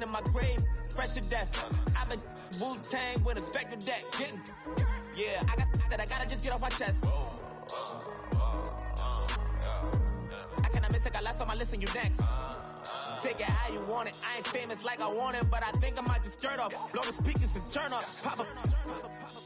in my grave, fresh to death. I've been Wu-Tang with a spectrum deck. Yeah, I got that. I gotta just get off my chest. I cannot miss it. I last on my list and you next. Take it how you want it. I ain't famous like I want it, but I think I might just skirt off. Blow the speakers and turn off. Pop up.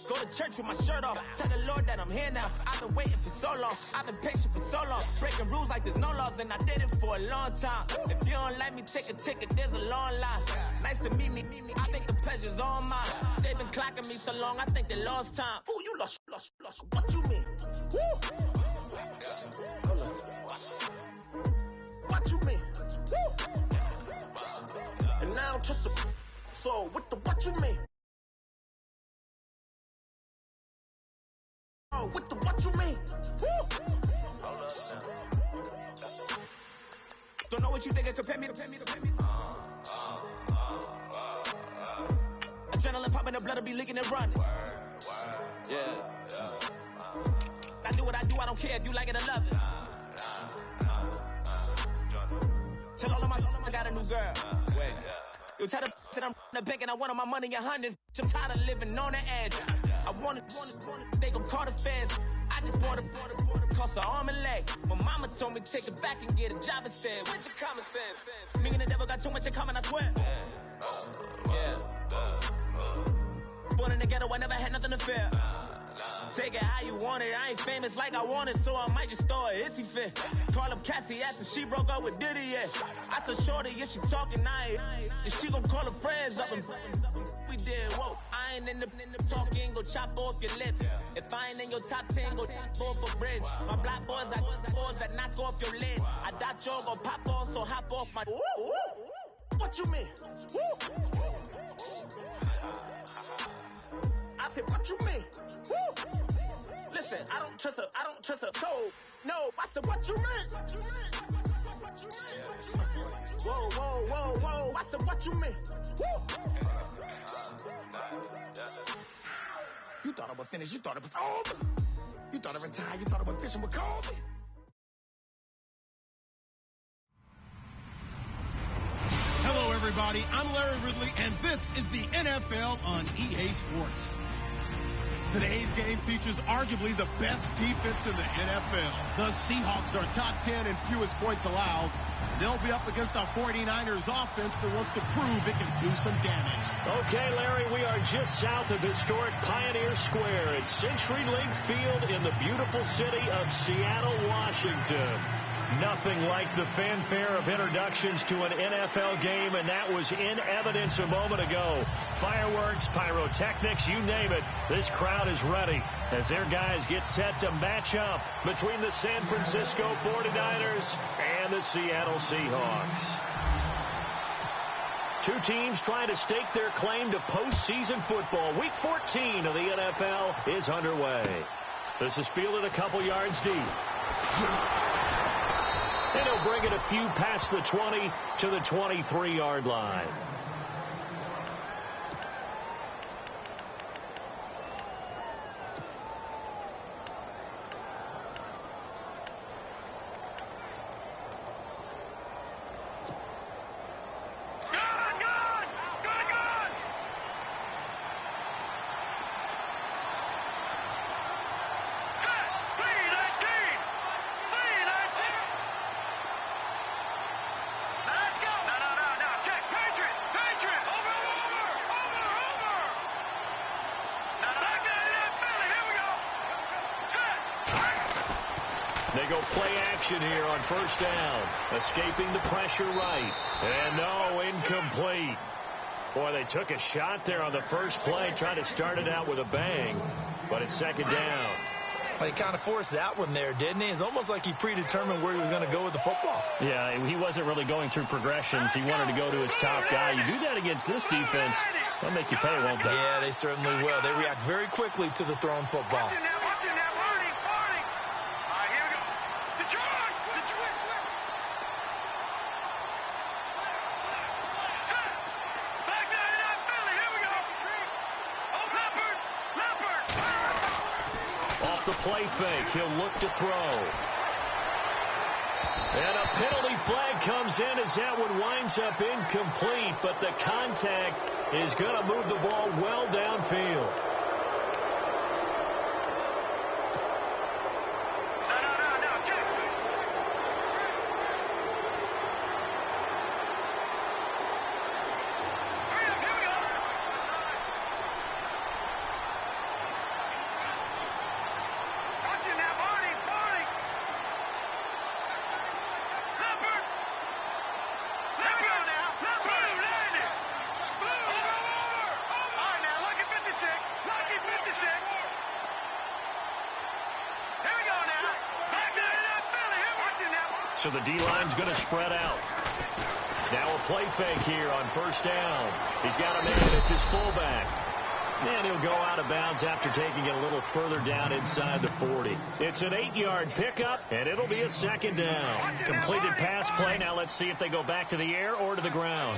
Go to church with my shirt off. Tell the Lord that I'm here now. I've been waiting for so long. I've been patient for so long. Breaking rules like there's no laws, and I did it for a long time. If you don't like me, take a ticket. There's a long line. Nice to meet me. I think the pleasure's all mine. They've been clocking me so long, I think they lost time. Ooh, you lost. What you mean? Woo! What you mean? Woo! And now just the so with the what you mean? Oh, with the what you mean? Woo! Don't know what you think it compare me to. Adrenaline popping, the blood will be leaking and running. Yeah. I do what I do, I don't care if you like it or love it. Tell all of my I got a new girl. Wait. You tell the that I'm the bank and I want all my money in hundreds. I'm tired of living on the edge. I want it, they gon' call the feds. I just bought a cost an arm and leg. My mama told me take it back and get a job instead. Where's your common sense? Me and the devil got too much in common, I swear. Yeah. Born in the ghetto, I never had nothing to fear. Take it how you want it. I ain't famous like I want it, so I might just throw a hissy fit. Call up Cassie after she broke up with Diddy, yeah. I told Shorty if she talking, and she gon' call her friends up and we did, whoa. I ain't in the talking, go chop off your lips. If I ain't in your top 10, go top off a bridge. My black boys got boys that knock off your lid. I doubt y'all gon' pop off, so hop off my. What you mean? Woo! I said, what you mean? Woo! Listen, I don't trust a soul. No, I said, what you mean? Whoa. I said, what you mean? Woo! You thought it was finished. You thought it was over. You thought it retired. You thought it was fishing with Kobe. Hello, everybody. I'm Larry Ridley, and this is the NFL on EA Sports. Today's game features arguably the best defense in the NFL. The Seahawks are top 10 in fewest points allowed. They'll be up against the 49ers offense that wants to prove it can do some damage. Okay, Larry, we are just south of historic Pioneer Square at CenturyLink Field in the beautiful city of Seattle, Washington. Nothing like the fanfare of introductions to an NFL game, and that was in evidence a moment ago. Fireworks, pyrotechnics, you name it. This crowd is ready as their guys get set to match up between the San Francisco 49ers and the Seattle Seahawks. Two teams trying to stake their claim to postseason football. Week 14 of the NFL is underway. This is fielded a couple yards deep. And he'll bring it a few past the 20 to the 23-yard line. They go play action here on first down. Escaping the pressure right. And no, incomplete. Boy, they took a shot there on the first play, trying to start it out with a bang. But it's second down. Well, he kind of forced that one there, didn't he? It's almost like he predetermined where he was going to go with the football. Yeah, he wasn't really going through progressions. He wanted to go to his top guy. You do that against this defense, they'll make you pay, won't they? Yeah, they certainly will. They react very quickly to the thrown football. Play fake. He'll look to throw. And a penalty flag comes in as that one winds up incomplete, but the contact is going to move the ball well downfield. So the D-line's going to spread out. Now a play fake here on first down. He's got a man. It's his fullback. And he'll go out of bounds after taking it a little further down inside the 40. It's an 8-yard pickup, and it'll be a second down. Completed pass play. Now let's see if they go back to the air or to the ground.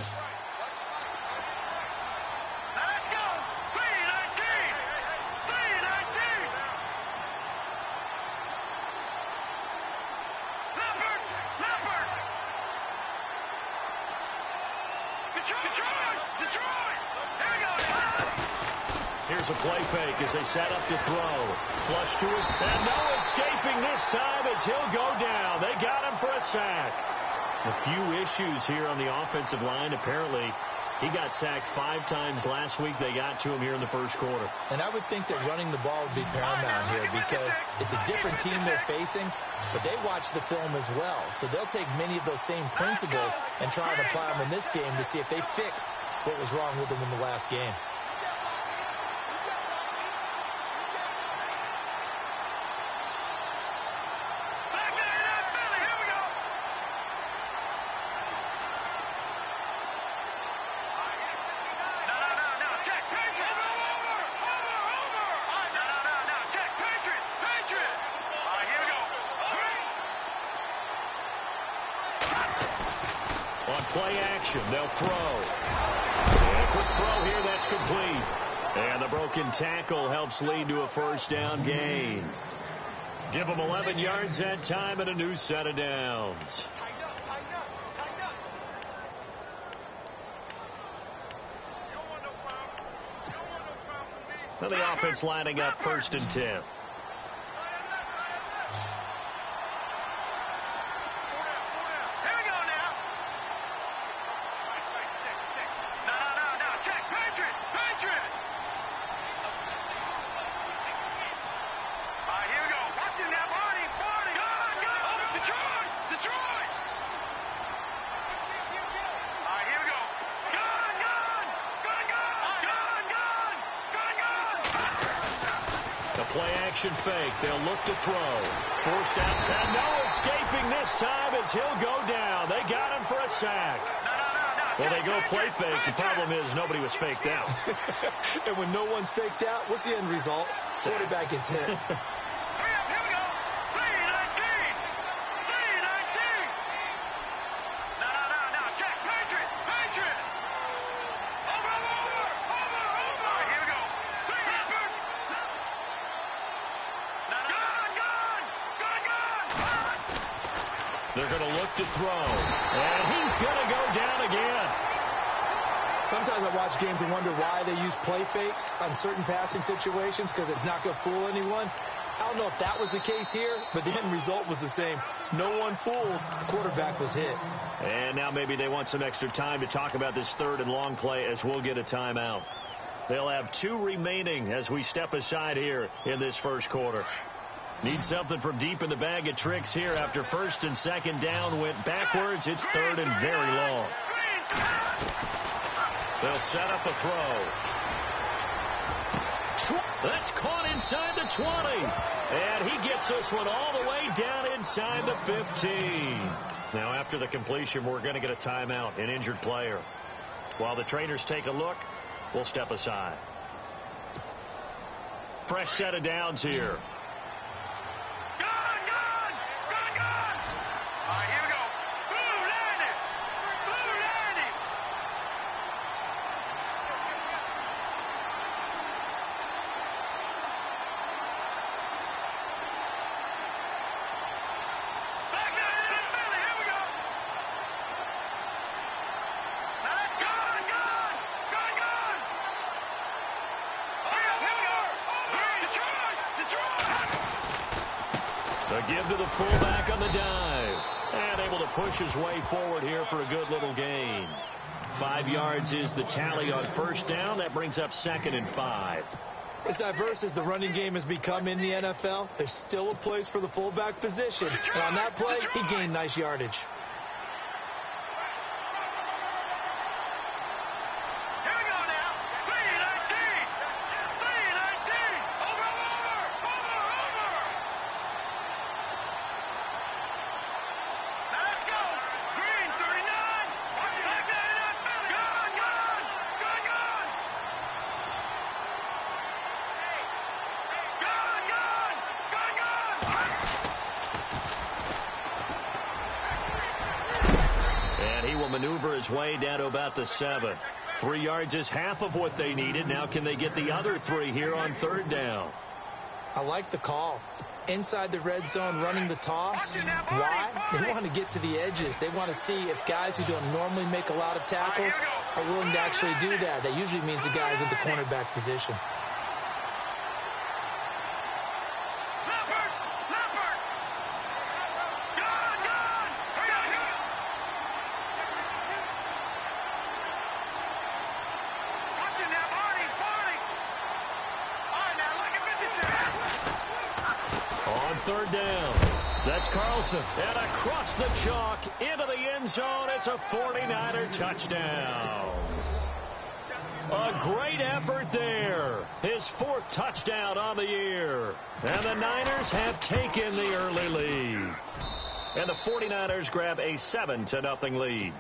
Here's a play fake as they set up to throw. Flush to his, and no escaping this time as he'll go down. They got him for a sack. A few issues here on the offensive line. Apparently, he got sacked 5 times last week. They got to him here in the first quarter. And I would think that running the ball would be paramount here because it's a different team they're facing, but they watch the film as well. So they'll take many of those same principles and try and apply them in this game to see if they fixed what was wrong with them in the last game. On play action, they'll throw. And a quick throw here, that's complete. And the broken tackle helps lead to a first down gain. Give them 11 yards that time and a new set of downs. Now the offense lining up 1st and 10. Play action fake. They'll look to throw. Forced out. And no escaping this time as he'll go down. They got him for a sack. Well, they go play fake. The problem is nobody was faked out. And when no one's faked out, what's the end result? Quarterback gets hit. They're going to look to throw. And he's going to go down again. Sometimes I watch games and wonder why they use play fakes on certain passing situations because it's not going to fool anyone. I don't know if that was the case here, but the end result was the same. No one fooled. The quarterback was hit. And now maybe they want some extra time to talk about this 3rd and long play as we'll get a timeout. They'll have 2 remaining as we step aside here in this first quarter. Need something from deep in the bag of tricks here after 1st and 2nd down went backwards. It's 3rd and very long. They'll set up a throw. That's caught inside the 20. And he gets this one all the way down inside the 15. Now after the completion, we're going to get a timeout, an injured player. While the trainers take a look, we'll step aside. Fresh set of downs here. Give to the fullback on the dive. And able to push his way forward here for a good little gain. 5 yards is the tally on first down. That brings up 2nd and 5. As diverse as the running game has become in the NFL, there's still a place for the fullback position. And on that play, he gained nice yardage. Maneuver his way down to about the 7. 3 yards is half of what they needed. Now can they get the other 3 here on 3rd down? I like the call. Inside the red zone, running the toss. Why? They want to get to the edges. They want to see if guys who don't normally make a lot of tackles are willing to actually do that. That usually means the guys at the cornerback position. Third down. That's Carlson. And across the chalk into the end zone. It's a 49er touchdown. A great effort there. His 4th touchdown on the year. And the Niners have taken the early lead. And the 49ers grab a 7-0 lead.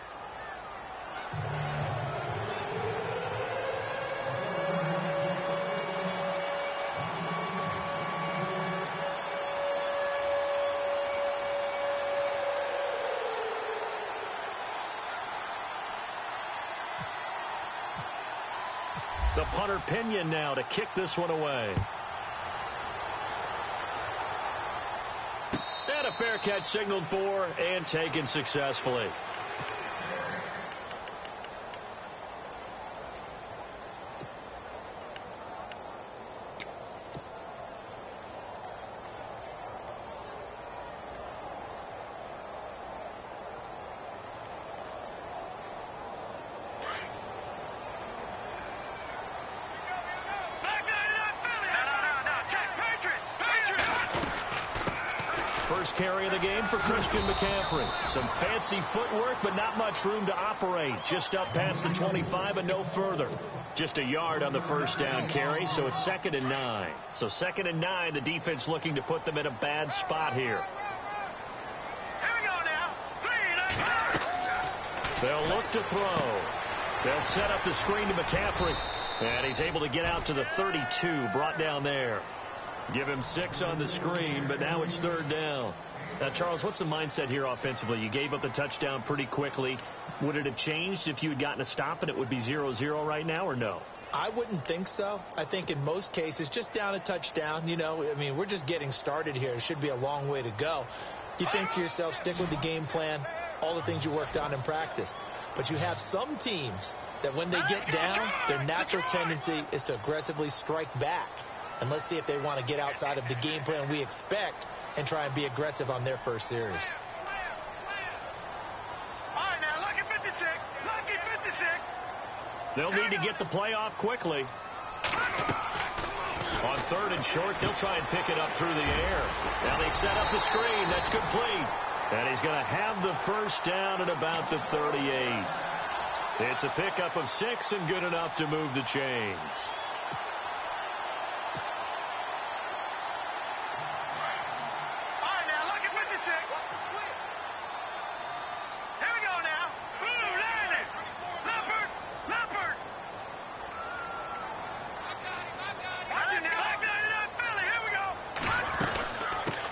The punter Pinion now to kick this one away. And a fair catch signaled for and taken successfully. First carry of the game for Christian McCaffrey. Some fancy footwork, but not much room to operate. Just up past the 25 and no further. Just a yard on the first down carry, so it's 2nd and 9. So 2nd and 9, the defense looking to put them in a bad spot here. Here we go now. They'll look to throw. They'll set up the screen to McCaffrey. And he's able to get out to the 32, brought down there. Give him 6 on the screen, but now it's 3rd down. Now, Charles, what's the mindset here offensively? You gave up the touchdown pretty quickly. Would it have changed if you had gotten a stop and it would be 0-0 right now, or no? I wouldn't think so. I think in most cases, just down a touchdown, we're just getting started here. It should be a long way to go. You think to yourself, stick with the game plan, all the things you worked on in practice. But you have some teams that when they get down, their natural tendency is to aggressively strike back. And let's see if they want to get outside of the game plan we expect and try and be aggressive on their first series. All right, now, lucky 56. Lucky 56. They'll need to get the play off quickly. On 3rd and short, they'll try and pick it up through the air. Now they set up the screen. That's complete. And he's going to have the first down at about the 38. It's a pickup of 6 and good enough to move the chains.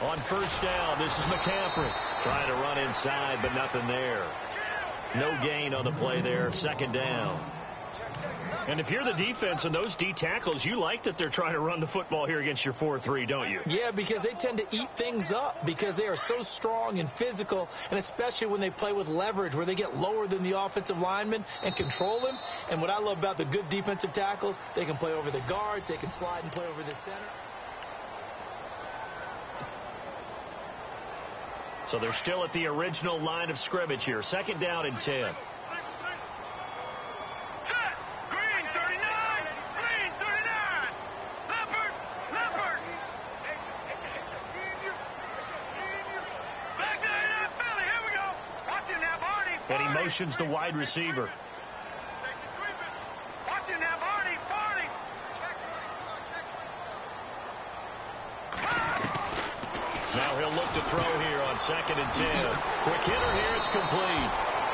On first down, this is McCaffrey trying to run inside, but nothing there. No gain on the play there. 2nd down. And if you're the defense and those D tackles, you like that they're trying to run the football here against your 4-3, don't you? Yeah, because they tend to eat things up because they are so strong and physical, and especially when they play with leverage where they get lower than the offensive lineman and control him. And what I love about the good defensive tackles, they can play over the guards, they can slide and play over the center. So they're still at the original line of scrimmage here. 2nd down and 10. And he motions the wide receiver. Now he'll look to throw here on 2nd and 10. Quick hitter here. It's complete.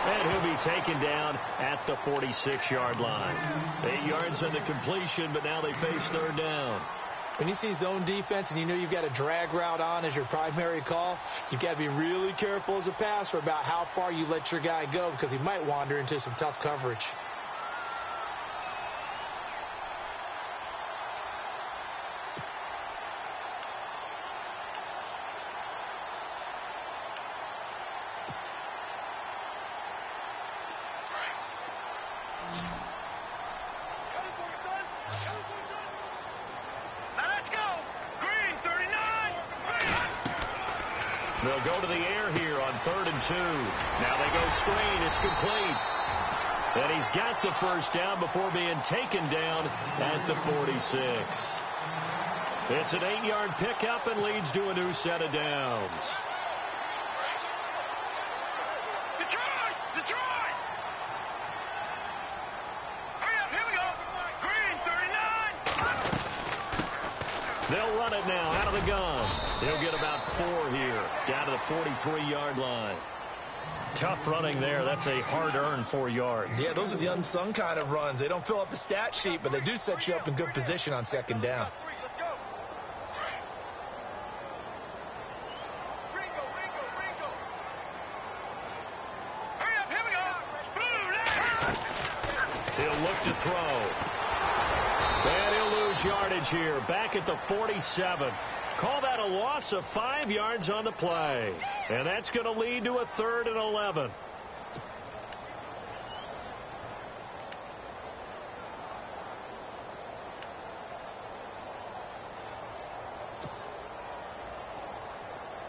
And he'll be taken down at the 46-yard line. 8 yards on the completion, but now they face 3rd down. When you see zone defense and you know you've got a drag route on as your primary call, you've got to be really careful as a passer about how far you let your guy go because he might wander into some tough coverage. They'll go to the air here on 3rd and 2. Now they go screen. It's complete. And he's got the 1st down before being taken down at the 46. It's an 8-yard pickup and leads to a new set of downs. Detroit! Detroit! Hurry up, here we go. Green, 39. They'll run it now out of the gun. He'll get about 4 here, down to the 43-yard line. Tough running there. That's a hard-earned 4 yards. Yeah, those are the unsung kind of runs. They don't fill up the stat sheet, but they do set you up in good position on 2nd down. Hurry up, here we go. He'll look to throw. And he'll lose yardage here, back at the 47. Call that a loss of 5 yards on the play. And that's going to lead to a 3rd and 11.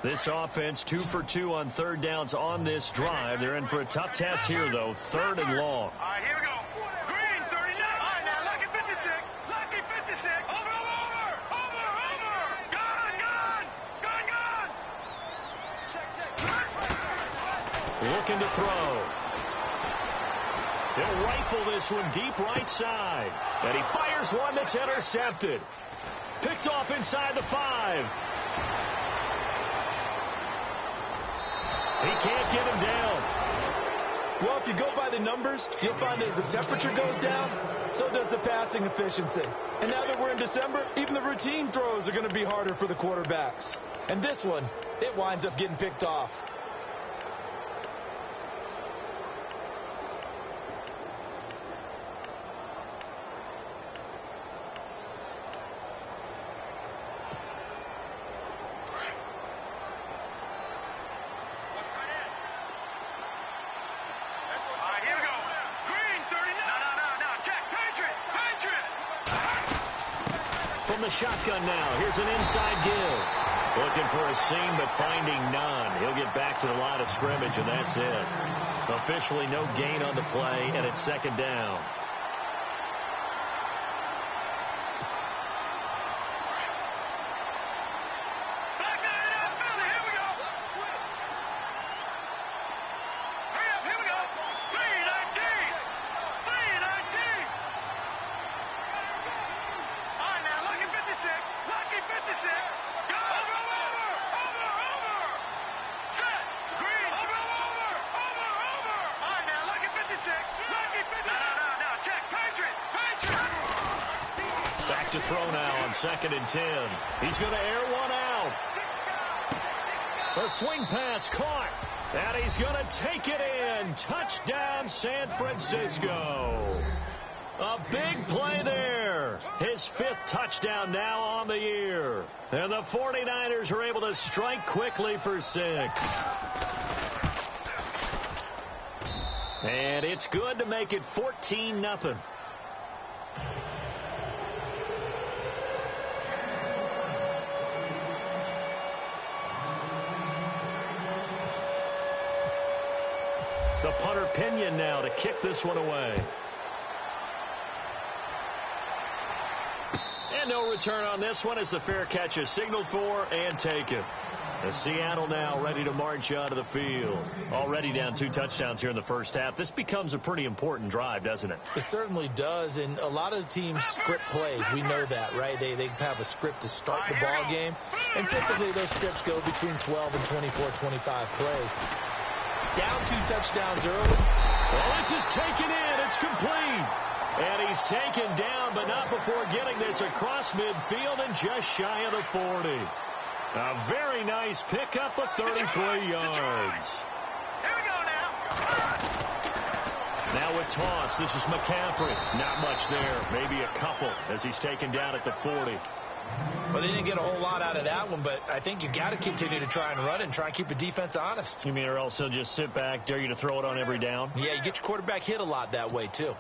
This offense 2 for 2 on 3rd downs on this drive. They're in for a tough task here, though. 3rd and long. All right, here we go. Green, 39. All right, now, lucky 56. Lucky 56. Over. Looking to throw. He'll rifle this one deep right side. And he fires one that's intercepted. Picked off inside the 5. He can't get him down. Well, if you go by the numbers, you'll find as the temperature goes down, so does the passing efficiency. And now that we're in December, even the routine throws are going to be harder for the quarterbacks. And this one, it winds up getting picked off. The shotgun now. Here's an inside give. Looking for a seam, but finding none. He'll get back to the line of scrimmage, and that's it. Officially no gain on the play, and it's 2nd down. To throw now on 2nd and 10. He's going to air one out. A swing pass caught. And he's going to take it in. Touchdown, San Francisco. A big play there. His 5th touchdown now on the year. And the 49ers are able to strike quickly for 6. And it's good to make it 14-0. punter Pinion now to kick this one away. And no return on this one as the fair catch is signaled for and taken. Seattle now ready to march out of the field. Already down 2 touchdowns here in the first half. This becomes a pretty important drive, doesn't it? It certainly does, and a lot of the teams script plays. We know that, right? They have a script to start the ball game, and typically those scripts go between 12 and 24, 25 plays. Down 2 touchdowns early. Well, this is taken in. It's complete. And he's taken down, but not before getting this across midfield and just shy of the 40. A very nice pickup of 33 yards. Here we go now. Now a toss. This is McCaffrey. Not much there. Maybe a couple as he's taken down at the 40. Well, they didn't get a whole lot out of that one, but I think you got to continue to try and run it and try and keep the defense honest. You mean or else he'll just sit back, dare you to throw it on every down? Yeah, you get your quarterback hit a lot that way, too.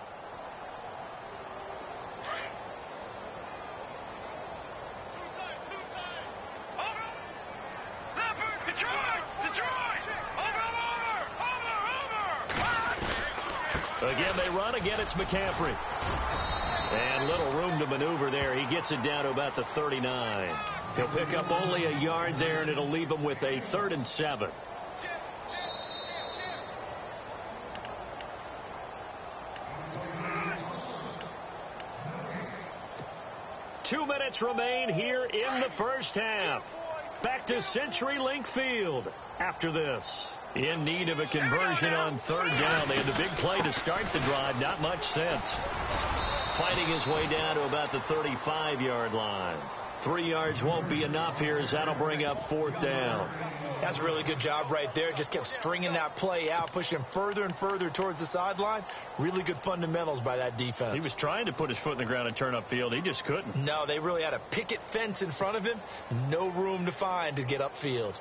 Again, they run. Again, it's McCaffrey. And little room to maneuver there. He gets it down to about the 39. He'll pick up only a yard there, and it'll leave him with a 3rd and 7. Two minutes remain here in the first half. Back to CenturyLink Field after this. In need of a conversion on 3rd down. They had the big play to start the drive. Not much sense. Fighting his way down to about the 35-yard line. 3 yards won't be enough here as that'll bring up 4th down. That's a really good job right there. Just kept stringing that play out, pushing further and further towards the sideline. Really good fundamentals by that defense. He was trying to put his foot in the ground and turn upfield. He just couldn't. No, they really had a picket fence in front of him. No room to find to get upfield.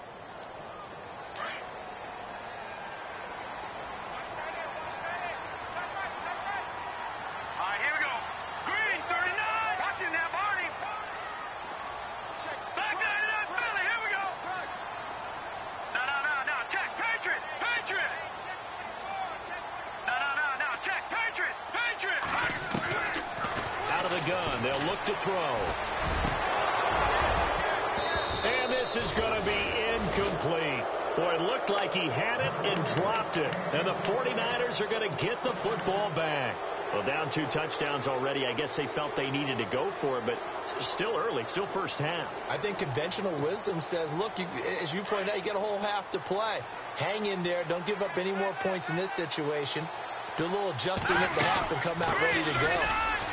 To throw. And this is going to be incomplete. Boy, it looked like he had it and dropped it. And the 49ers are going to get the football back. Well, down 2 touchdowns already. I guess they felt they needed to go for it, but still early, still first half. I think conventional wisdom says, look, as you pointed out, you got a whole half to play. Hang in there. Don't give up any more points in this situation. Do a little adjusting at the half and come out ready to go.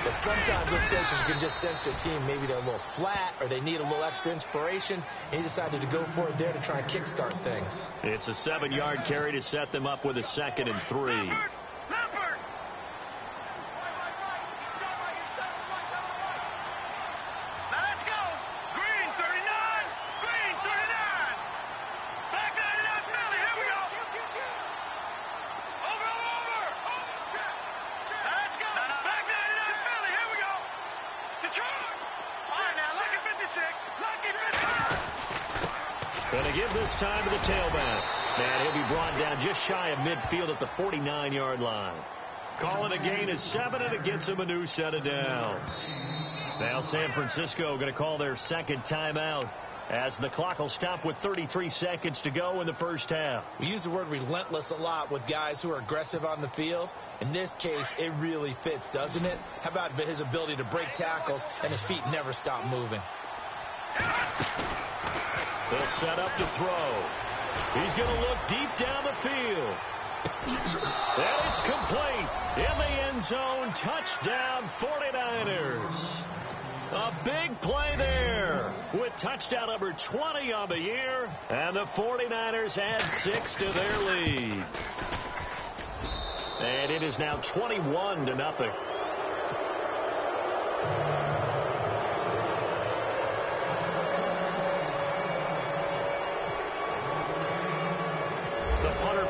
But sometimes those coaches can just sense their team. Maybe they're a little flat or they need a little extra inspiration. And he decided to go for it there to try and kickstart things. It's a 7-yard carry to set them up with a 2nd and 3. Going to give this time to the tailback. And he'll be brought down just shy of midfield at the 49-yard line. Calling a gain of 7, and it gets him a new set of downs. Now San Francisco going to call their 2nd timeout as the clock will stop with 33 seconds to go in the first half. We use the word relentless a lot with guys who are aggressive on the field. In this case, it really fits, doesn't it? How about his ability to break tackles and his feet never stop moving? They'll set up to throw. He's going to look deep down the field. And it's complete. In the end zone, touchdown 49ers. A big play there with touchdown number 20 on the year. And the 49ers add 6 to their lead. And it is now 21-0.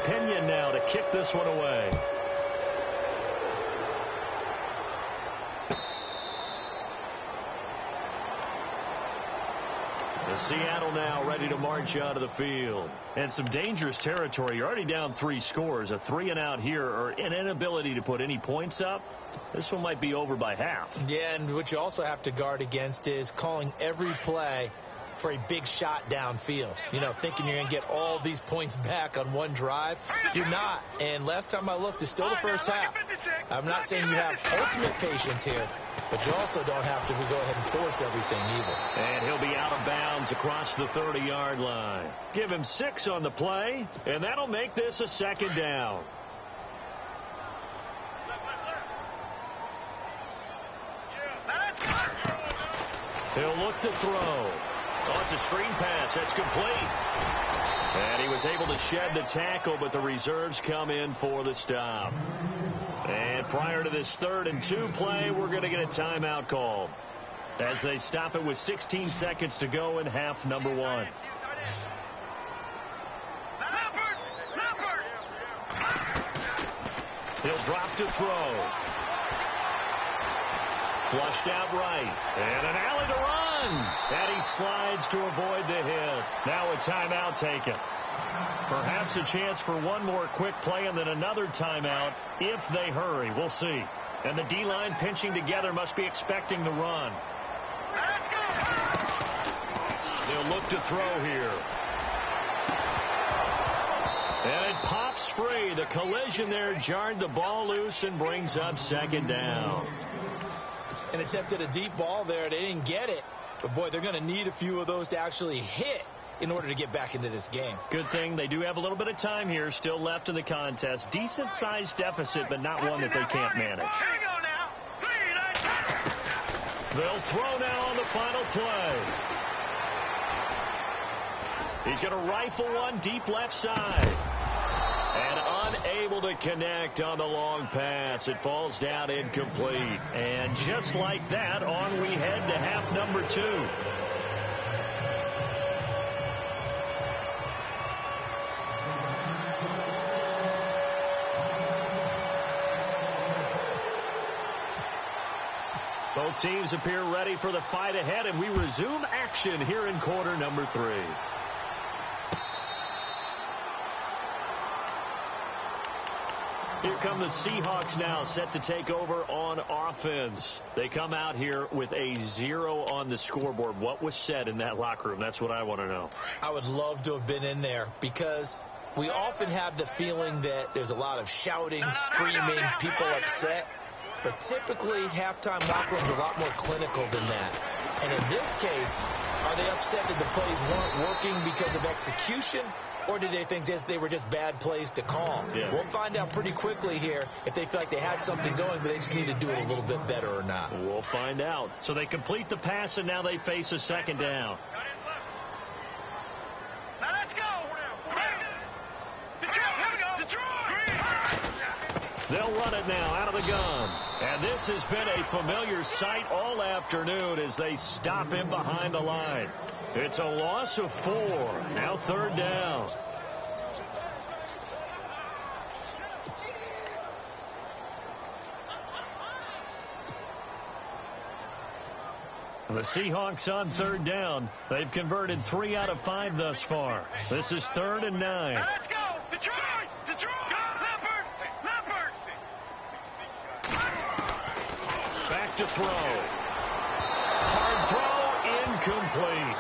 Pinion now to kick this one away. Seattle now ready to march out of the field. And some dangerous territory. You're already down 3 scores. A 3-and-out here or an inability to put any points up. This one might be over by half. Yeah, and what you also have to guard against is calling every play for a big shot downfield. You know, thinking you're going to get all these points back on one drive. You're not. And last time I looked, it's still the first half. I'm not saying you have ultimate patience here, but you also don't have to go ahead and force everything either. And he'll be out of bounds across the 30-yard line. Give him 6 on the play, and that'll make this a 2nd down. He'll look to throw. Oh, it's a screen pass. That's complete. And he was able to shed the tackle, but the reserves come in for the stop. And prior to this 3rd and 2 play, we're going to get a timeout called as they stop it with 16 seconds to go in half number 1. He'll drop to throw. Flushed out right. And an alley to run. And he slides to avoid the hit. Now a timeout taken. Perhaps a chance for one more quick play and then another timeout if they hurry. We'll see. And the D-line pinching together must be expecting the run. They'll look to throw here. And it pops free. The collision there jarred the ball loose and brings up 2nd down. And attempted a deep ball there. They didn't get it. But, boy, they're going to need a few of those to actually hit in order to get back into this game. Good thing they do have a little bit of time here still left in the contest. Decent-sized deficit, but not one that they can't manage. They'll throw now on the final play. He's going to rifle one deep left side. And unable to connect on the long pass. It falls down incomplete. And just like that, on we head to half number 2. Both teams appear ready for the fight ahead, and we resume action here in quarter number 3. Here come the Seahawks now, set to take over on offense. They come out here with a 0 on the scoreboard. What was said in that locker room? That's what I want to know. I would love to have been in there because we often have the feeling that there's a lot of shouting, screaming, people upset. But typically, halftime locker rooms are a lot more clinical than that. And in this case, are they upset that the plays weren't working because of execution? Or did they think they were just bad plays to call? Yeah. We'll find out pretty quickly here if they feel like they had something going, but they just need to do it a little bit better or not. We'll find out. So they complete the pass, and now they face a 2nd down. Now let's go. They'll run it now out of the gun. And this has been a familiar sight all afternoon as they stop him behind the line. It's a loss of 4. Now 3rd down. The Seahawks on 3rd down. They've converted 3 out of 5 thus far. This is 3rd and 9. Let's go. Detroit. Back to throw. Hard throw, incomplete.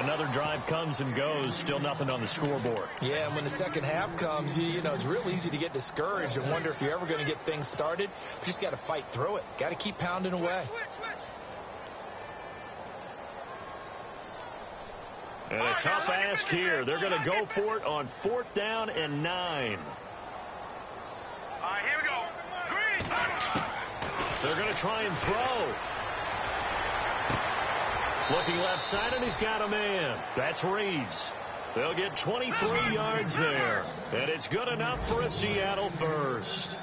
Another drive comes and goes. Still nothing on the scoreboard. Yeah, and when the second half comes, you know, it's real easy to get discouraged and wonder if you're ever going to get things started. You just got to fight through it. Got to keep pounding away. And a tough ask here. They're going to go for it on 4th down and 9. All right, here we go. Green. They're going to try and throw. Looking left side, and he's got a man. That's Reeves. They'll get 23 yards there. And it's good enough for a Seattle first.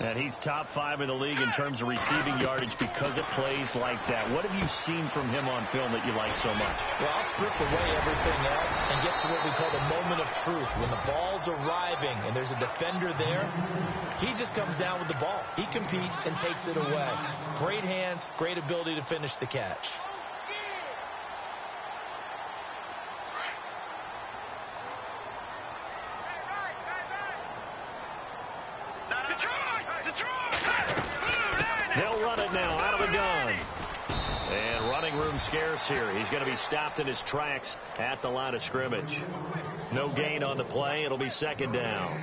And he's top 5 in the league in terms of receiving yardage because it plays like that. What have you seen from him on film that you like so much? Well, I'll strip away everything else and get to what we call the moment of truth. When the ball's arriving and there's a defender there, he just comes down with the ball. He competes and takes it away. Great hands, great ability to finish the catch. running room scarce here. He's going to be stopped in his tracks at the line of scrimmage. No gain on the play. It'll be second down.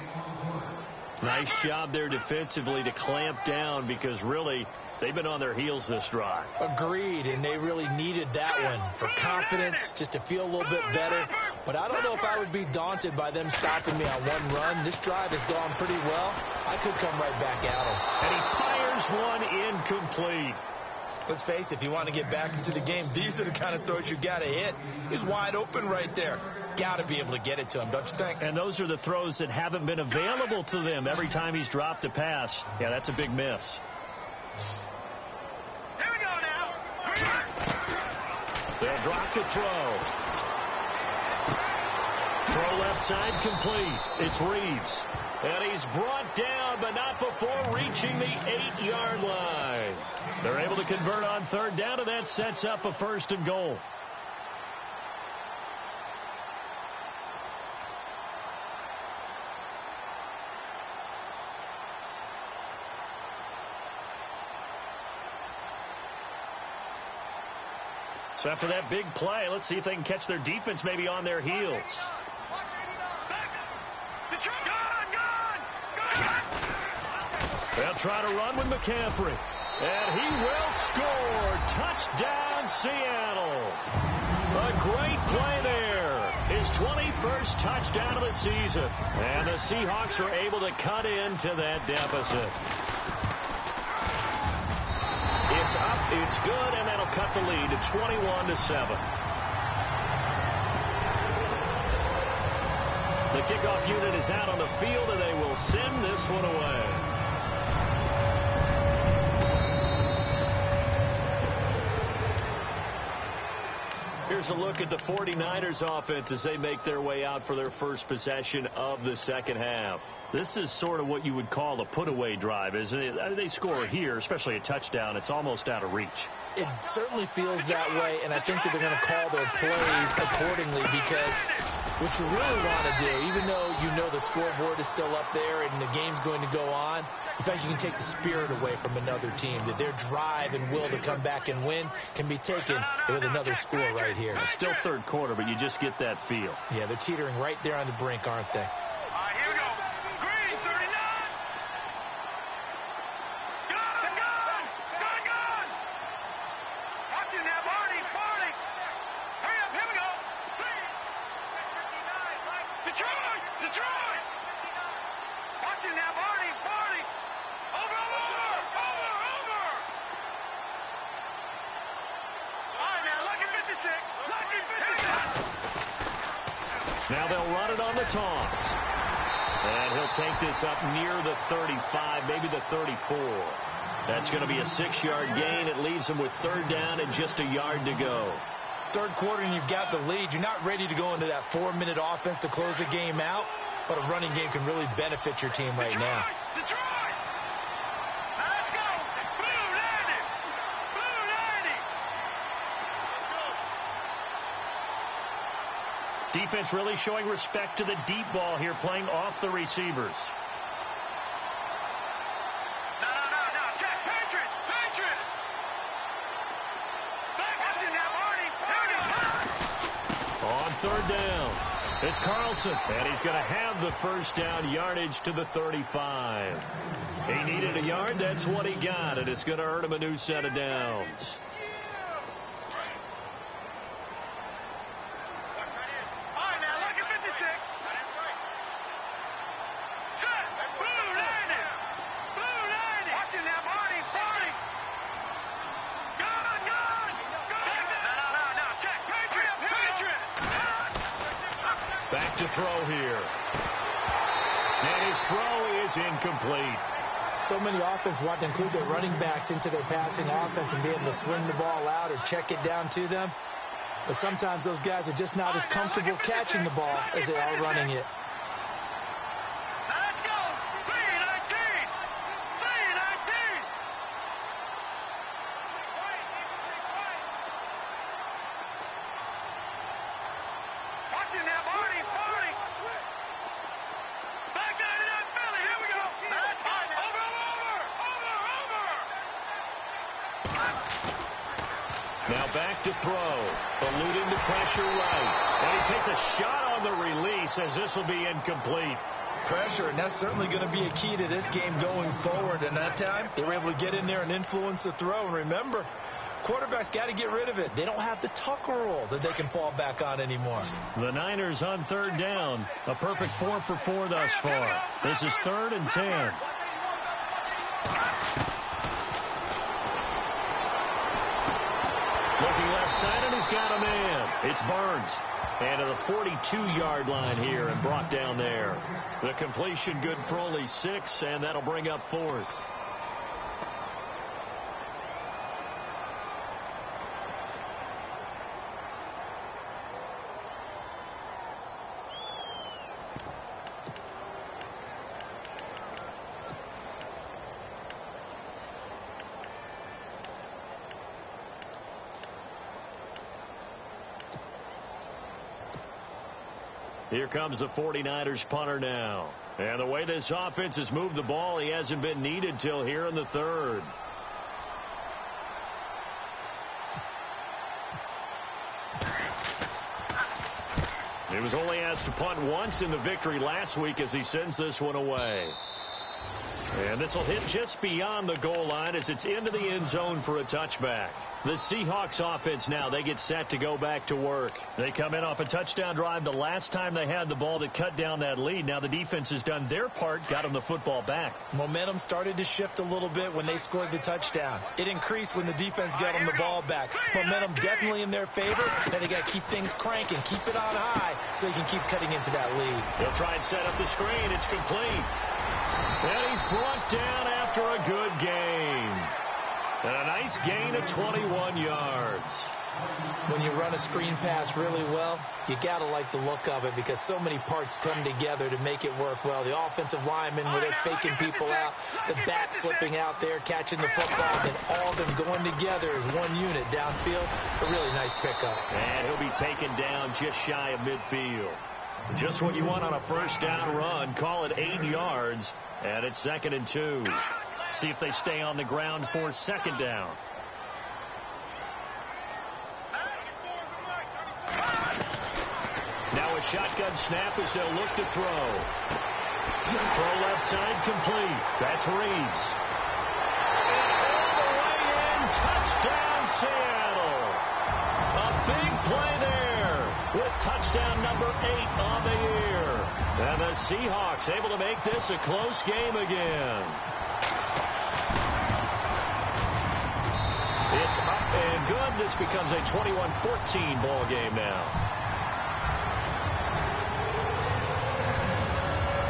Nice job there defensively to clamp down because really they've been on their heels this drive. Agreed, and they really needed that one for confidence, just to feel a little bit better. But I don't know if I would be daunted by them stopping me on one run. This drive has gone pretty well. I could come right back at them. And he fires one incomplete. Let's face it, if you want to get back into the game, these are the kind of throws you got to hit. He's wide open right there. Got to be able to get it to him, don't you think? And those are the throws that haven't been available to them every time he's dropped a pass. Yeah, that's a big miss. Here we go now. They'll drop the throw. Throw left side complete. It's Reeves. And he's brought down, but not before reaching the 8-yard line. They're able to convert on third down, and that sets up a 1st and goal. So after that big play, let's see if they can catch their defense maybe on their heels. They'll try to run with McCaffrey. And he will score. Touchdown, Seattle. A great play there. His 21st touchdown of the season. And the Seahawks are able to cut into that deficit. It's up, it's good, and that'll cut the lead to 21-7. The kickoff unit is out on the field, and they will send this one away. Here's a look at the 49ers offense as they make their way out for their first possession of the second half. This is sort of what you would call a put-away drive, isn't it? They score here, especially a touchdown. It's almost out of reach. It certainly feels that way, and I think that they're going to call their plays accordingly because what you really want to do, even though you know the scoreboard is still up there and the game's going to go on, in fact, you can take the spirit away from another team, that their drive and will to come back and win can be taken with another score right here. It's still third quarter, but you just get that feel. Yeah, they're teetering right there on the brink, aren't they? Now they'll run it on the toss. And he'll take this up near the 35, maybe the 34. That's going to be a 6-yard gain. It leaves them with third down and just a yard to go. Third quarter and you've got the lead. You're not ready to go into that 4-minute offense to close the game out, but a running game can really benefit your team right now. Defense really showing respect to the deep ball here, playing off the receivers. On third down, it's Carlson, and he's going to have the first down yardage to the 35. He needed a yard. That's what he got, and it's going to earn him a new set of downs. Back to throw here. And his throw is incomplete. So many offense want to include their running backs into their passing offense and be able to swing the ball out or check it down to them. But sometimes those guys are just not as comfortable catching the ball as they are running it. Now back to throw. Eluding the pressure right. And he takes a shot on the release as this will be incomplete. Pressure, and that's certainly going to be a key to this game going forward. And that time, they were able to get in there and influence the throw. And remember, quarterbacks got to get rid of it. They don't have the Tucker rule that they can fall back on anymore. The Niners on third down. A perfect 4 for 4 thus far. This is 3rd and 10. Looking left side, and he's got a man. It's Burns. And to the 42-yard line here and brought down there. The completion good for only 6, and that'll bring up 4th. Here comes the 49ers punter now. And the way this offense has moved the ball, he hasn't been needed till here in the 3rd. He was only asked to punt once in the victory last week as he sends this one away. And this will hit just beyond the goal line as it's into the end zone for a touchback. The Seahawks offense now, they get set to go back to work. They come in off a touchdown drive the last time they had the ball that cut down that lead. Now the defense has done their part, got them the football back. Momentum started to shift a little bit when they scored the touchdown. It increased when the defense got them the ball back. Momentum definitely in their favor. Now they got to keep things cranking, keep it on high so they can keep cutting into that lead. They'll try and set up the screen. It's complete. And he's brought down after a good game. And a nice gain of 21 yards. When you run a screen pass really well, you got to like the look of it because so many parts come together to make it work well. The offensive linemen, where they're faking people out, the back slipping out there, catching the football, and all of them going together as one unit downfield. A really nice pickup. And he'll be taken down just shy of midfield. Just what you want on a first down run. Call it 8 yards, and it's 2nd and 2. See if they stay on the ground for 2nd down. Now a shotgun snap as they'll look to throw. Throw left side complete. That's Reeves. And all the way in. Touchdown, Seattle. A big play there with touchdown number 8 on the year. And the Seahawks able to make this a close game again. It's up and good. This becomes a 21-14 ball game now.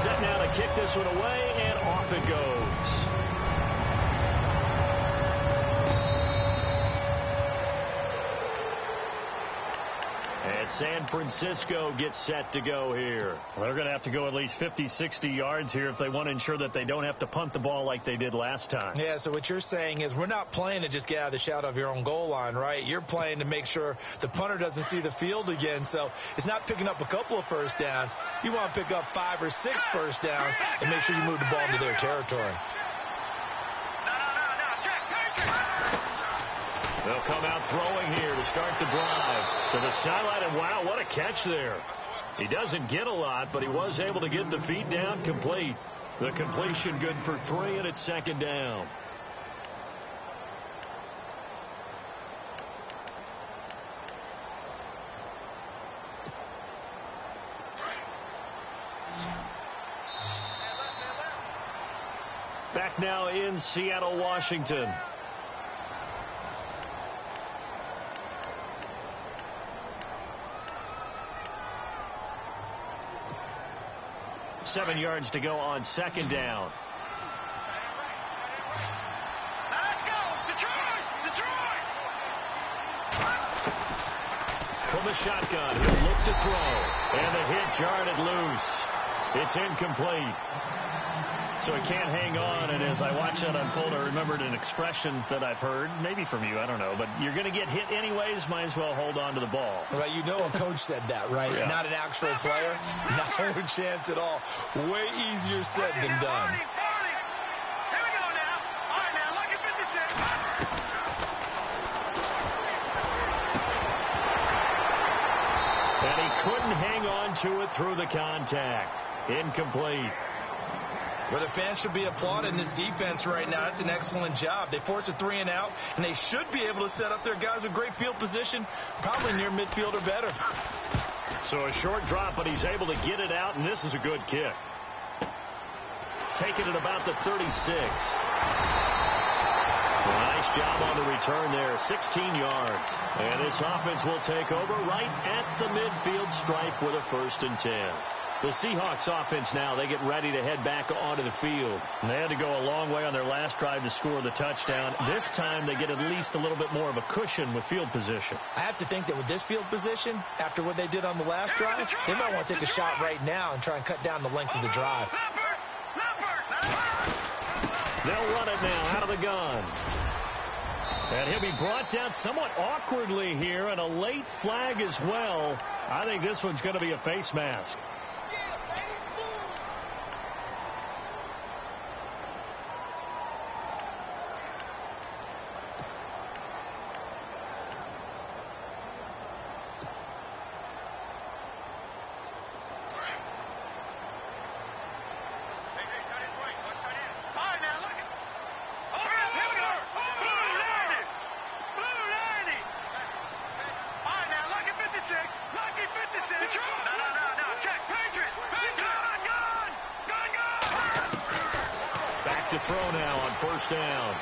Set now to kick this one away, and off it goes. And San Francisco gets set to go here. Well, they're going to have to go at least 50, 60 yards here if they want to ensure that they don't have to punt the ball like they did last time. Yeah, so what you're saying is we're not playing to just get out of the shadow of your own goal line, right? You're playing to make sure the punter doesn't see the field again. So it's not picking up a couple of first downs. You want to pick up 5 or 6 first downs and make sure you move the ball into their territory. They'll come out throwing here to start the drive. To the sideline, and wow, what a catch there. He doesn't get a lot, but he was able to get the feet down complete. The completion good for 3, and it's 2nd down. Back now in Seattle, Washington. Seven yards to go on 2nd down. Let's go! Detroit! Detroit! From the shotgun, he'll look to throw. And the hit jarred it loose. It's incomplete. So he can't hang on, and as I watch that unfold, I remembered an expression that I've heard, maybe from you, I don't know, but you're going to get hit anyways, might as well hold on to the ball. Right, you know a coach said that, right? Yeah. Not an actual player. No chance at all. Way easier said than done. Here we go now. All right, now, look at 56. couldn't hang on to it through the contact. Incomplete. Well, the fans should be applauding this defense right now. It's an excellent job. They force a 3-and-out, and they should be able to set up their guys with great field position, probably near midfield or better. So a short drop, but he's able to get it out, and this is a good kick. Taking it about the 36. Nice job on the return there, 16 yards. And this offense will take over right at the midfield stripe with a 1st and 10. The Seahawks offense now, they get ready to head back onto the field. And they had to go a long way on their last drive to score the touchdown. This time they get at least a little bit more of a cushion with field position. I have to think that with this field position, after what they did on the last drive, they might want to take a shot right now and try and cut down the length of the drive. They'll run it now out of the gun. And he'll be brought down somewhat awkwardly here, and a late flag as well. I think this one's going to be a face mask. Throw now on 1st down.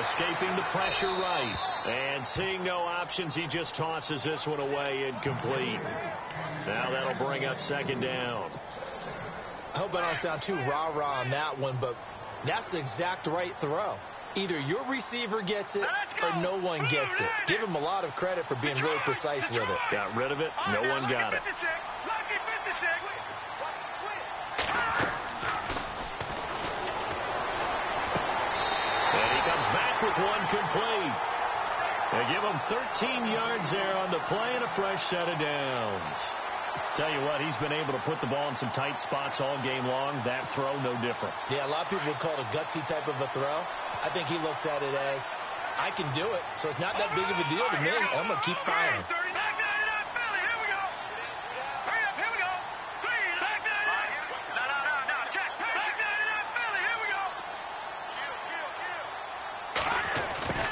Escaping the pressure right. And seeing no options, he just tosses this one away, incomplete. Now that'll bring up 2nd down. I hope I don't sound too rah-rah on that one, but that's the exact right throw. Either your receiver gets it or no one gets it. Give him a lot of credit for being really precise with it. Got rid of it. No one got it. With one complete. They give him 13 yards there on the play and a fresh set of downs. Tell you what, he's been able to put the ball in some tight spots all game long. That throw, no different. Yeah, a lot of people would call it a gutsy type of a throw. I think he looks at it as, I can do it, so it's not that big of a deal to me, and I'm going to keep firing.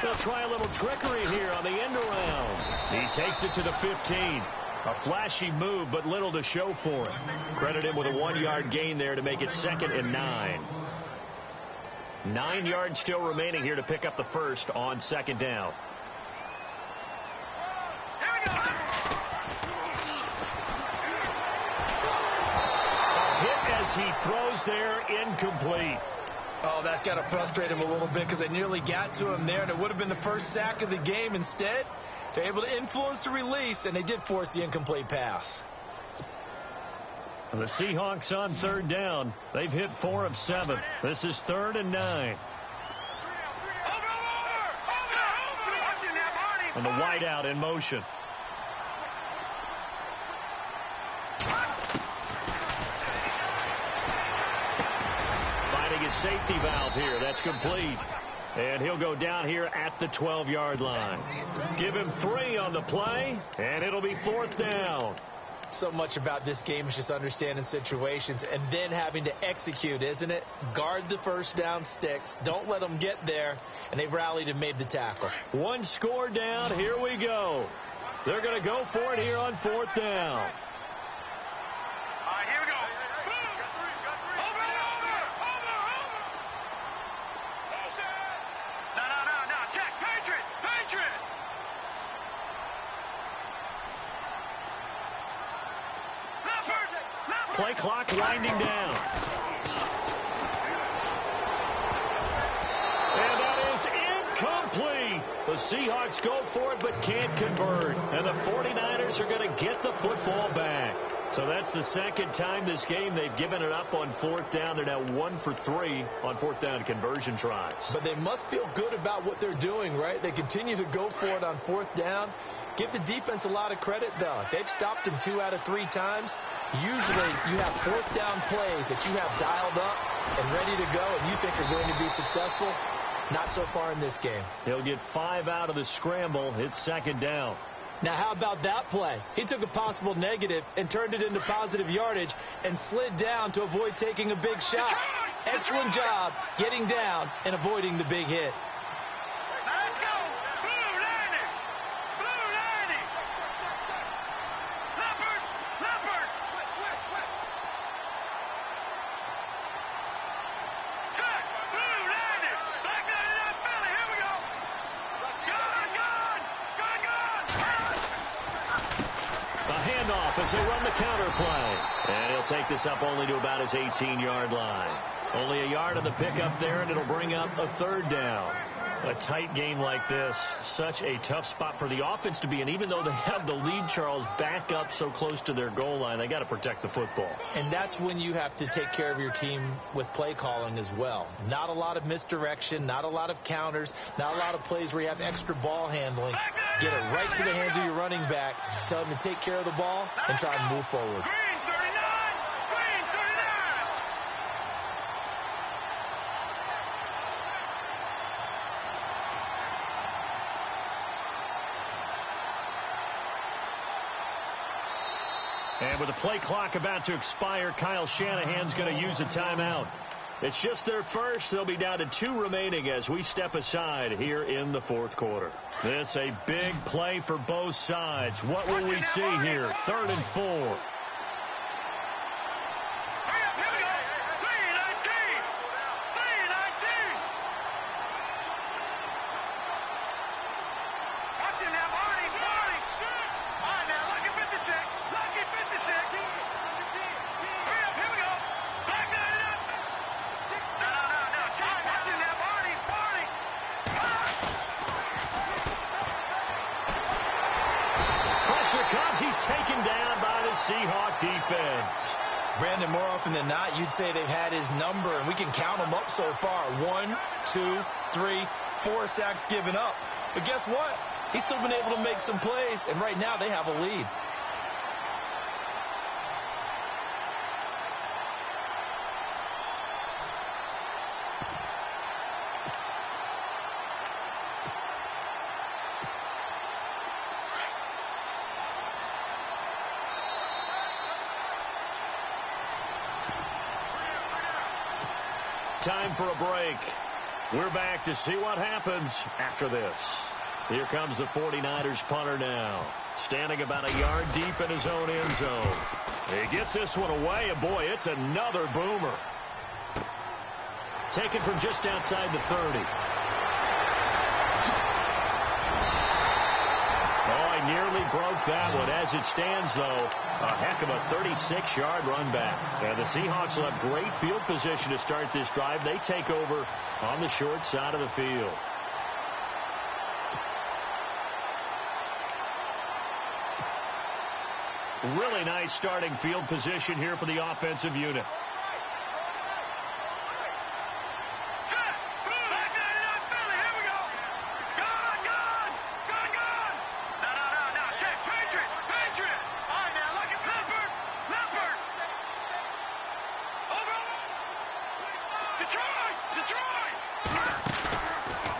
They'll try a little trickery here on the end around. He takes it to the 15. A flashy move, but little to show for it. Credit him with a 1-yard gain there to make it 2nd and 9. 9 yards still remaining here to pick up the first on 2nd down. A hit as he throws there, incomplete. Oh, that's got to frustrate him a little bit because they nearly got to him there, and it would have been the first sack of the game. Instead, they're able to influence the release, and they did force the incomplete pass. The Seahawks on 3rd down. They've hit 4 of 7. This is 3rd and 9. And the wideout in motion. His safety valve here. That's complete. And he'll go down here at the 12-yard line. Give him 3 on the play, and it'll be 4th down. So much about this game is just understanding situations and then having to execute, isn't it? Guard the 1st down sticks. Don't let them get there. And they've rallied and made the tackle. 1 score down. Here we go. They're going to go for it here on 4th down. Play clock winding down. And that is incomplete. The Seahawks go for it but can't convert. And the 49ers are going to get the football back. So that's the 2nd time this game they've given it up on 4th down. They're now 1 for 3 on 4th down conversion tries. But they must feel good about what they're doing, right? They continue to go for it on 4th down. Give the defense a lot of credit, though. They've stopped him 2 out of 3 times. Usually you have 4th down plays that you have dialed up and ready to go and you think are going to be successful. Not so far in this game. He'll get 5 out of the scramble. It's 2nd down. Now, how about that play? He took a possible negative and turned it into positive yardage and slid down to avoid taking a big shot. Excellent job getting down and avoiding the big hit. Let's go. Blue 90. Blue 90. Leopard. Leopard. Set. Blue 90. Black 99 Philly. Here we go. Gone. Gone. Gone. Gone. A handoff as they run the counter play. And he'll take this up only to about his 18-yard line. Only a yard on the pickup there, and it'll bring up a third down. A tight game like this, such a tough spot for the offense to be in. Even though they have the lead, Charles, back up so close to their goal line, they got to protect the football. And that's when you have to take care of your team with play calling as well. Not a lot of misdirection, not a lot of counters, not a lot of plays where you have extra ball handling. Get it right to the hands of your running back, tell him to take care of the ball, and try and move forward. Green 39. Green 39. And with the play clock about to expire, Kyle Shanahan's going to use a timeout. It's just their first. They'll be down to 2 remaining as we step aside here in the fourth quarter. This a big play for both sides. What will we see here? 3rd and 4. Hurry up. Here we go. 319. 319. Watch it now, Marty. Marty. All right, now, lucky 56. Lucky 56. Hurry up. Here we go. Black 99. No. Watch it now, Marty. Marty. Pressure comes. He's taken down by the Seahawk defense. Brandon, more often than not, you'd say they've had his number, and we can count them up so far. 1, 2, 3, 4 sacks given up. But guess what? He's still been able to make some plays, and right now they have a lead. Time for a break. We're back to see what happens after this. Here comes the 49ers punter now. Standing about a yard deep in his own end zone. He gets this one away, and boy, it's another boomer. Taken from just outside the 30. Oh, he nearly broke that one. As it stands, though, a heck of a 36-yard run back. And the Seahawks will have great field position to start this drive. They take over on the short side of the field. Really nice starting field position here for the offensive unit.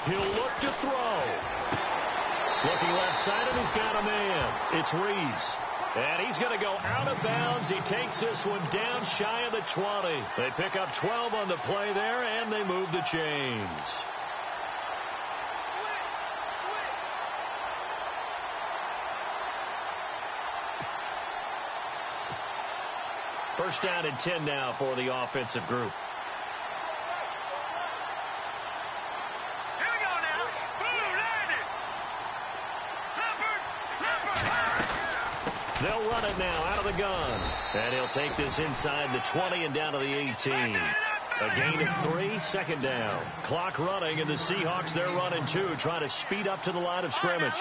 He'll look to throw. Looking left side, and he's got a man. It's Reeves. And he's going to go out of bounds. He takes this one down shy of the 20. They pick up 12 on the play there, and they move the chains. First down and 10 now for the offensive group. They'll run it now out of the gun. And he'll take this inside the 20 and down to the 18. A gain of 3, 2nd down. Clock running, and the Seahawks, they're running too, trying to speed up to the line of scrimmage.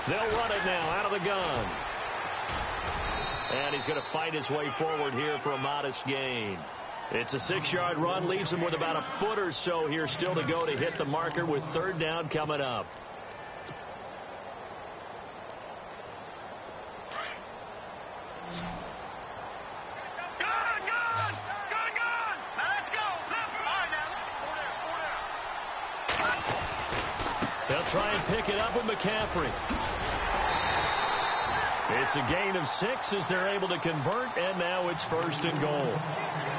They'll run it now out of the gun. And he's going to fight his way forward here for a modest gain. It's a 6-yard run, leaves him with about a foot or so here still to go to hit the marker with 3rd down coming up. try and pick it up with McCaffrey. It's a gain of 6 as they're able to convert, and now it's 1st and goal.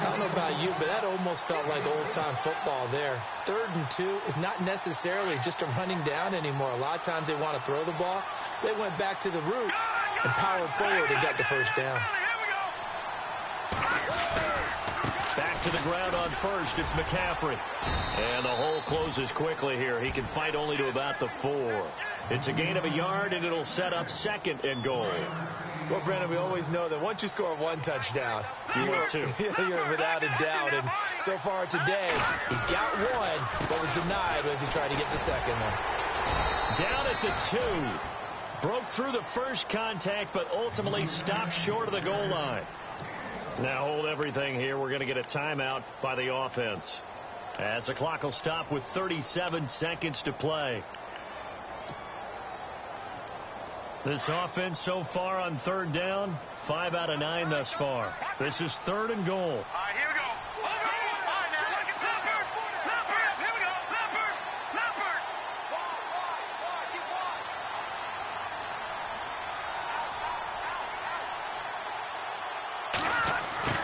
I don't know about you, but that almost felt like old-time football there. 3rd and 2 is not necessarily just a running down anymore. A lot of times they want to throw the ball. They went back to the roots and powered forward and got the 1st down. Back to the ground on 1st. It's McCaffrey. And the hole closes quickly here. He can fight only to about the 4. It's a gain of a yard, and it'll set up 2nd and goal. Well, Brandon, we always know that once you score 1 touchdown, you're without a doubt. And so far today, he's got 1, but was denied as he tried to get the 2nd one. Down at the 2. Broke through the first contact, but ultimately stopped short of the goal line. Now hold everything here. We're going to get a timeout by the offense, as the clock will stop with 37 seconds to play. This offense so far on 3rd down, 5 out of 9 thus far. This is 3rd and goal. All right, here we go. All right, now look at Leopard. Here we go. Leopard.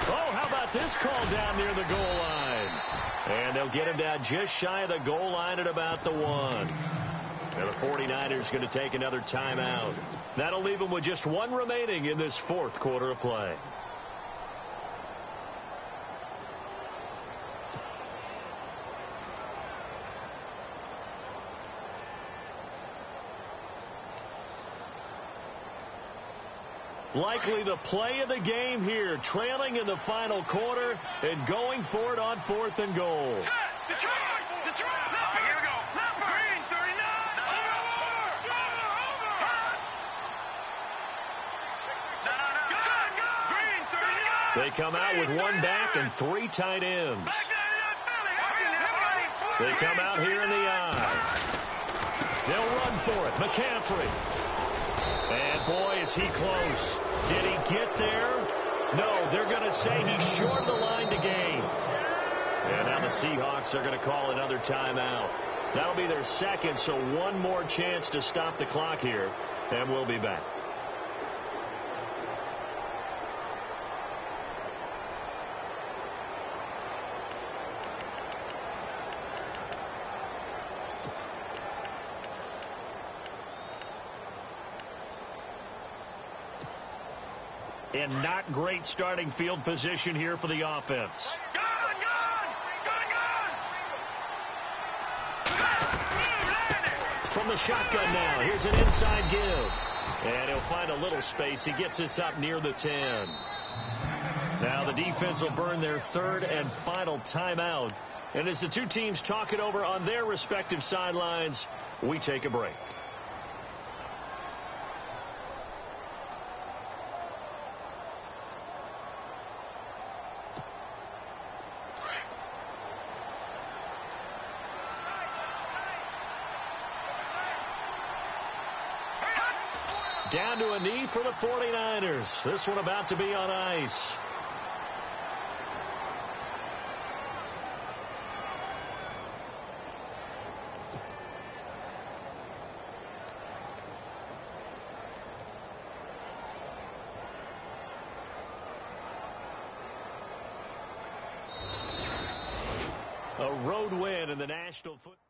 Oh, how about this call down near the goal line? And they'll get him down just shy of the goal line at about the 1. And the 49ers going to take another timeout. That'll leave them with just 1 remaining in this 4th quarter of play. Likely the play of the game here, trailing in the final quarter and going for it on 4th and goal. Detroit. All right, here we go. Green, 39. They come out with 1 back and 3 tight ends. They come out here in the eye. They'll run for it. McCaffrey. And boy, is he close. Did he get there? No, they're going to say he's short of the line to gain. And now the Seahawks are going to call another timeout. That'll be their 2nd, so 1 more chance to stop the clock here, and we'll be back. And not great starting field position here for the offense. From the shotgun now, here's an inside give. And he'll find a little space. He gets us up near the 10. Now the defense will burn their 3rd and final timeout. And as the 2 teams talk it over on their respective sidelines, we take a break. Down to a knee for the 49ers. This one about to be on ice. A road win in the National Football.